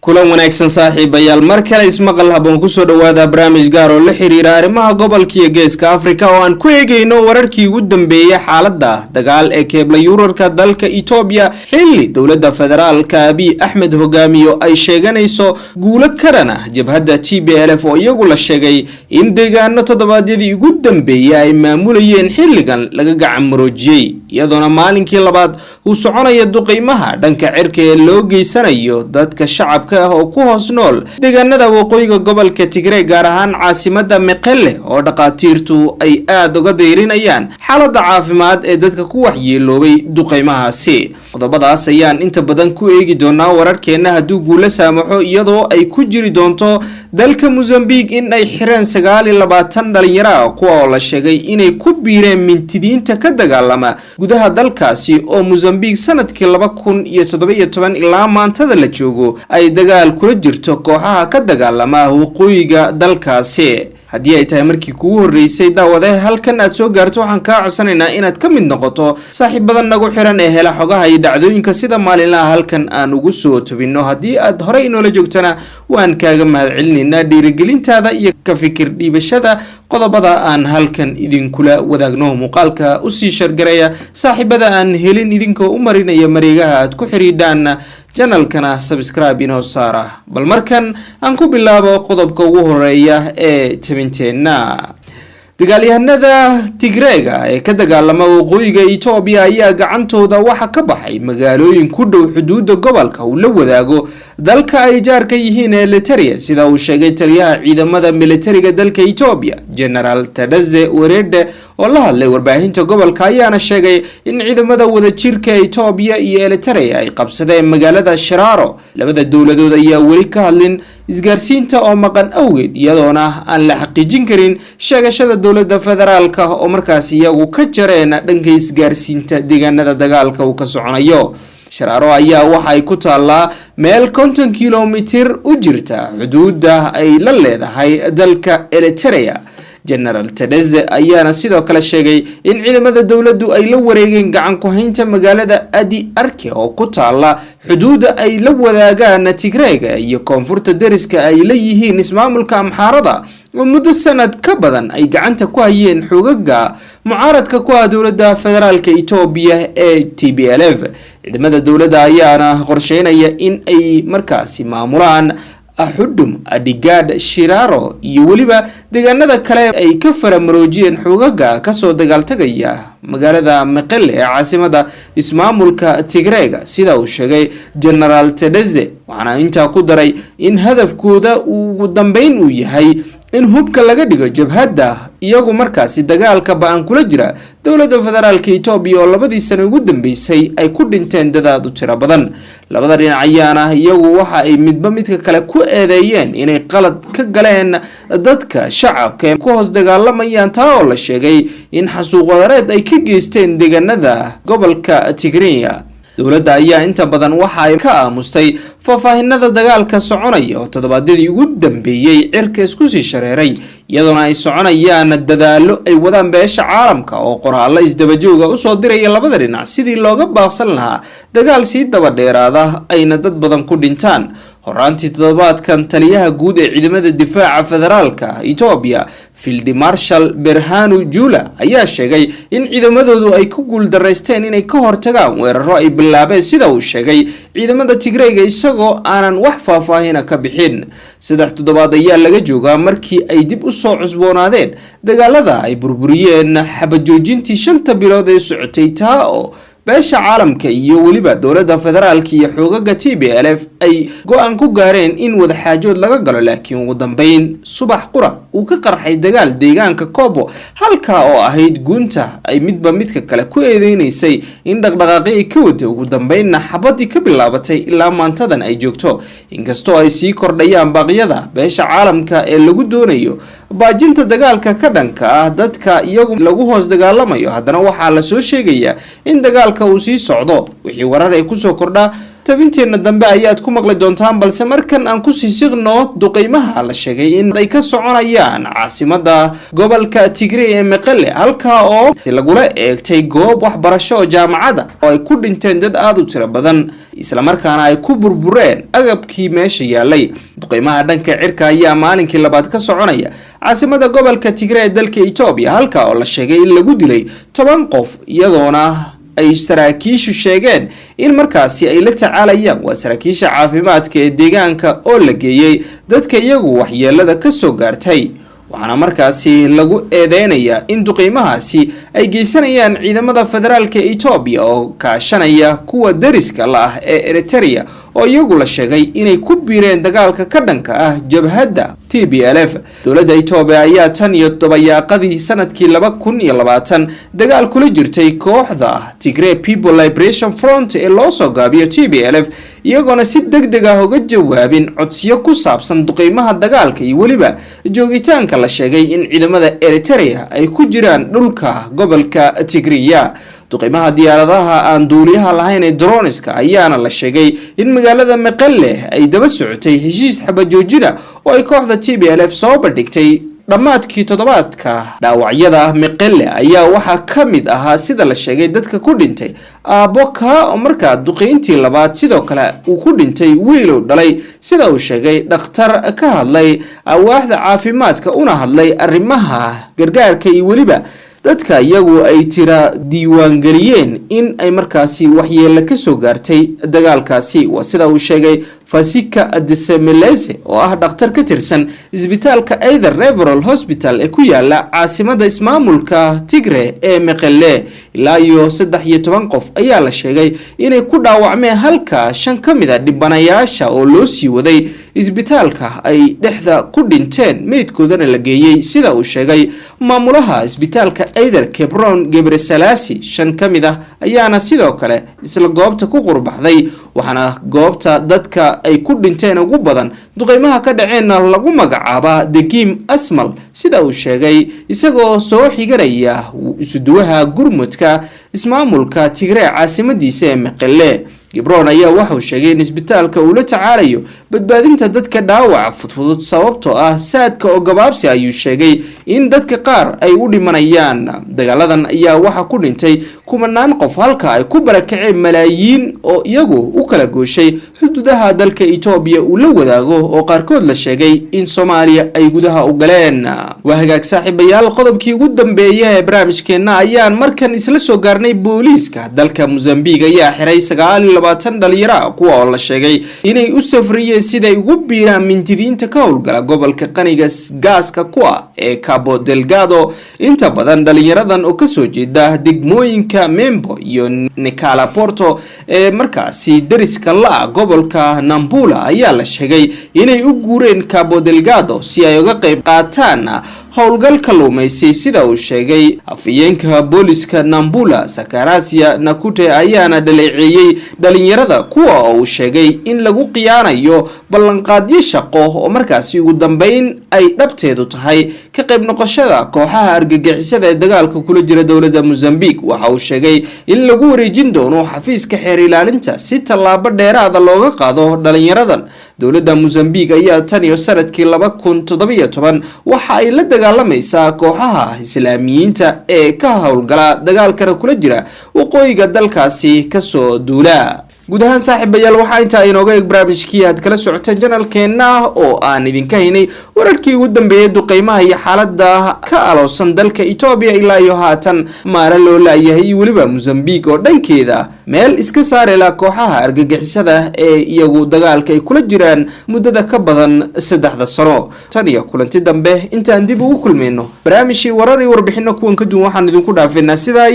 kulan wanaagsan saaxiibayaal mar kale ismaqal haboon kusoo dhawaada barnaamij gaar oo la xiriira arrimaha gobolka iyo geeska Afrika oo aan ku eegayno wararkii ugu dambeeyay xaaladda dagaal ee keebla yurarka dalka Ethiopia xilli dowladda federaalka Abiy Ahmed hogaamiyo ay sheeganayso guulo karana jabhadda TPLF oo iyagu la sheegay in deegaano toddobaadyadii ugu dambeeyay ay maamulayeen xilligan laga gacan maroojiyay iyadoona maalinkii labaad uu soconaya duqeymaha dhanka cirka ee loo geysanayo dadka shacabka oo ku hoos nool deegaanada waqooyiga gobolka Tigray gaar ahaan caasimada Mekelle oo dhaqaatiirtu ay aad uga deyrinayaan xaaladda caafimaad ee dadka ku waxyeeloobay duqeymahaasi qodobadaas ayaan inta badan ku eegi doonaa wararkeena hadduu guula saamaxo iyadoo ay ku jiri doonto dalka Mozambique in ay xireen 29 dhalinyaro kuwa oo la sheegay inay ku biireen mintidiinta ka dagaalama gudaha dalkaasi oo Mozambique sanadkii 2017 ilaa maantada la joogo ay dagaal kula jirto kooxaha ka dagaalama waqooyiga dalkaasi haddii ay tahay markii kugu horeysay daawadaha halkan aad soo gaarto waxaan ka codsanaynaa inaad ka mid noqoto saaxiibada nagu xiran ee hela xogaha iyo dhacdooyinka sida maalinlaha halkan aan ugu soo tabino haddii aad hore inoola joogtana waan kaaga mahadcelinaynaa dhiirigelintaada iyo ka fikir dhiibashada qodobada aan halkan idinkula wadaagno muuqaalka u sii shargaraya saaxiibada aan helin idinkoo u marinaya mareegaha aad ku xiriidhaan channelkana subscribe inoo saara bal markan aan ku bilaabo qodobka ugu horeeya ee tabinteena dagaalyahanada Tigrayga ee ka dagaalama waqooyiga Ethiopia ayaa gacantooda waxa ka baxay magaalooyin ku dhow xuduudda gobolka uu la wadaago dalka ay jaarka yihiin Eritrea sida uu sheegay taliyaha ciidamada militariga dalka Ethiopia General Tadesse Werede oo la hadlay warbaahinta gobolka ayaana sheegay in ciidamada wadajirka Ethiopia iyo Eritrea ay qabsadeen magaalada Shiraro labada dawladood ayaa weli ka hadlin isgaarsiinta oo maqan awgeed iyadoona aan la xaqiijin karin sheegashada dowladda federaalka oo markaas iyagu ka jareen dhanka isgaarsiinta deegaanada dagaalka uu ka soconayo Shiraro ayaa waxa ay ku taalaa meel 50 kilomitir u jirta xuduudda ay la leedahay dalka Eritrea General Tadesse ayaana sidoo kale sheegay in ciidamada dawladdu ay la wareegeen gacan ku haynta magaalada Adi Arke oo ku taala xuduudda ay la wadaagaan Tigrayga iyo koonfurta dariska ay la yihiin ismaamulka Amxaarada oo muddo sanad ka badan ay gacanta ku hayeen xogaga mucaaradka ku ah dowladda federaalka Ethiopia ee TPLF ciidamada dawladda ayaana qorsheynaya in ay markaasi maamulaan Ahudum Adigad Shiraro iyo waliba deegaanada kale ay ka faramaroojiyeen xogaga ka soo dagaaltagaya magaalada Mekelle ee caasimada ismaamulka Tigrayga sida uu sheegay General Tadesse waxaana inta ku daray in hadafkooda ugu dambeyn uu yahay in hubka laga dhigo jabhadda iyagu markaasi dagaalka baan kula jira dowladda federaalka Ethiopia oo labadii sano ugu dambeysay ay ku dhinteen dadaad u tiro badan labada dhinac ayaana iyagu waxa ay midba midka kale ku eedeeyeen inay qalad ka galeen dadka shacabka ku hoos dagaalamayaan taa oo la sheegay in xasuuq wadareed ay ka geysteen deegaanada gobolka Tigray dowladda ayaa inta badan waxa ay ka aamustay faafahinada dagaalka soconaya oo toddobaadyadii ugu dambeeyay cirka isku sii shareeray iyadoona ay soconayaan dadaalo ay wadaan beesha caalamka oo qoraallo isdabajooga u soo diraya labada dhinac sidii looga baaqsan lahaa dagaal sii daba dheeraada ayna dad badan ku dhintaan horaantii toddobaadkan taliyaha guud ee ciidamada difaaca federaalka Ethiopia Field Marshal Berhanu Jula ayaa sheegay in ciidamadoodu ay ku guul dareysteen inay ka hortagaan weeraro ay bilaabeen sida uu sheegay ciidamada Tigrayga isagoo aanan wax faahfaahin ka bixin 3 toddobaad ayaa laga joogaa markii ay dib u soo cusboonaadeen dagaalada ay burburiyeen xabajoojintii 5 bilood ee socotay taa oo beesha caalamka iyo waliba dowladda federaalka iyo xogaga TPLF ay go'aan ku gaareen in wada xaajood laga galo laakiin ugu dambeyn subax qura uu ka qarxay dagaal deegaanka Kobo halka oo ahayd gunta ay midba midka kale ku eedeynaysay in dhaqdhaqaaqi ay ka wada ugu dambeynna xabadii ka bilaabatay ilaa maantadan ay joogto inkastoo ay sii kordhayaan baaqyada beesha caalamka ee lagu doonayo baajinta dagaalka ka dhanka ah dadka iyagu lagu hoos dagaalamayo haddana waxaa la soo sheegaya in dagaalka uu sii socdo wixii warar ay ku soo kordha tabinteena dambe ayaad ku maqli doontaan, balse markan aan ku sii siqno duqeymaha la sheegay in ay ka soconayaan caasimada gobolka Tigray ee Mekelle, halka oo lagula eegtay goob waxbarasho oo jaamacada oo ay ku dhinteen dad aad u tiro badan isla markaana ay ku burbureen agabkii meesha yaalay. duqeymaha dhanka cirka ayaa maalinkii labaad ka soconaya caasimada gobolka Tigray ee dalka Itoobiya, halka oo la sheegay in lagu dilay 10 qof, iyadoona ay saraakiishu sheegeen in markaasi ay la tacaalayaan waa saraakiisha caafimaadka ee deegaanka oo la geeyay dadka iyagu waxyeelada ka soo gaartay. waxaana markaasi lagu eedeynayaa in duqeymahaasi ay geysanayaan ciidamada federaalka Itoobiya oo kaashanaya kuwa dariska la ah ee Eritrea oo iyagu la sheegay inay ku biireen dagaalka ka dhanka ah jabhadda TPLF. dowladda Itoobiya ayaa tan iyo dabayaaqadii sanadkii 2020 dagaal kula jirtay kooxda Tigray People Liberation Front ee loo soo gaabiyo TPLF, iyagoona si degdeg ah uga jawaabin codsiyo ku saabsan duqeymaha dagaalka iyo waliba joogitaanka la sheegay in ciidamada Eritrea ay ku jiraan dhulka gobolka Tigray. duqeymaha diyaaradaha aan duuliyaha lahayn ee droneska ayaana la sheegay in magaalada Mekelle ay daba socotay heshiis xabajoojina oo ay kooxda TPLF soo bandhigtay dhammaadkii toddobaadka. dhaawacyada Mekelle ayaa waxaa ka mid ahaa sida la sheegay dadka ku dhintay aabbo ka oo markaa duqeyntii labaad sidoo kale uu ku dhintay wiil dhalay, sida uu sheegay dhakhtar ka hadlay waaxda caafimaadka una hadlay arrimaha gargaarka iyo waliba dadka iyagu ay tira diiwaan galiyeen in ay markaasi waxyeello ka soo gaartay dagaalkaasi. waa sida uu sheegay Fasika Adesemeleze oo ah dhakhtar ka tirsan isbitaalka Either Referral Hospital ee ku yaala caasimada ismaamulka Tigray ee Mekelle. ilaa iyo 13 qof ayaa la sheegay inay ku dhaawacmeen, halka 5 ka mid ah dhibanayaasha oo loo sii waday isbitaalka ay dhexda ku dhinteen, meydkoodana la geeyay, sida uu sheegay maamulaha isbitaalka Either Kebron Gebreselassie. 5 ka mid ah ayaana sidoo kale isla goobta ku qurbaxday, waxaana goobta dadka ay ku dhinteen ugu badan duqeymaha ka dhaceena lagu magacaaba Degim Asmal, sida uu sheegay isagoo soo xiganaya isuduwaha gurmudka ismaamulka Tigray caasimadiisa ee Mekelle. Gibron ayaa waxa uu sheegay in isbitaalka uu la tacaalayo badbaadinta dadka dhaawaca fudfudud sababtoo ah saadka oo gabaabsi. ayuu sheegay in dadka qaar ay u dhimanayaan. dagaaladan ayaa waxa ku dhintay kumanaan qof, halka ay ku barakaceen malaayiin oo iyagu u kala gooshay xuduudaha dalka Itoobiya uu la wadaago oo qaarkood la sheegay in Soomaaliya ay gudaha u galeen. waa hagaag saaxiibayaal, qodobkii ugu dambeeyay ee barnaamijkeena ayaan markan isla soo gaarnay. booliiska dalka Mozambique ayaa xiray 20 dhalinyaro kuwa oo la sheegay inay u safriyeen siday ugu biiraan mintidiinta ka howlgala gobolka qaniga gaaska ku ah ee Cabo Delgado. inta badan dhalinyaradan oo ka soo jeeda degmooyinka Membo iyo Necala Porto ee markaasi dariska la gobolka Nampula ayaa la sheegay inay u guureen Cabo Delgado si ay uga qayb qaataan howlgal kalluumaysi, sida uu sheegay afhayeenka booliska Nampula Sakarasia Nakute ayaana dhaleeceeyay dhalinyarada kuwa oo uu sheegay in lagu qiyaanayo ballanqaadyo shaqo oo markaasi ugu dambeyn ay dhabteedu tahay ka qayb noqoshada kooxaha argagixisada ee dagaalka kula jira dowladda Mozambique. waxa uu sheegay in lagu wareejin doono xafiiska xeer ilaalinta si tallaabo dheeraad looga qaado dhalinyaradan. dowladda Mozambique ayaa tan iyo sanadkii 2017 waxa ay la dagaalamaysaa kooxaha islaamiyiinta ee ka howlgala dagaalkana kula jira waqooyiga dalkaasi ka soo duula. guud ahaan saaxiibayaal waxaa intaa inooga eeg barnaamijkii aad kala socoteen channelkeena oo aan idinka haynay wararkii ugu dambeeyay duqeymaha iyo xaaladda ka aloosan dalka Itoobiya ilaa iyo haatan maara loo laayahay waliba Mozambique oo dhankeeda meel iska saarayla kooxaha argagixisada ee iyagu dagaalka ay kula jiraan muddada ka badan 3 sano. tan iyo kulanti dambe intaan dib ugu kulmayno barnaamijkii warar iyo warbixino kuwan ka duwan waxaan idinku dhaafeynaa sida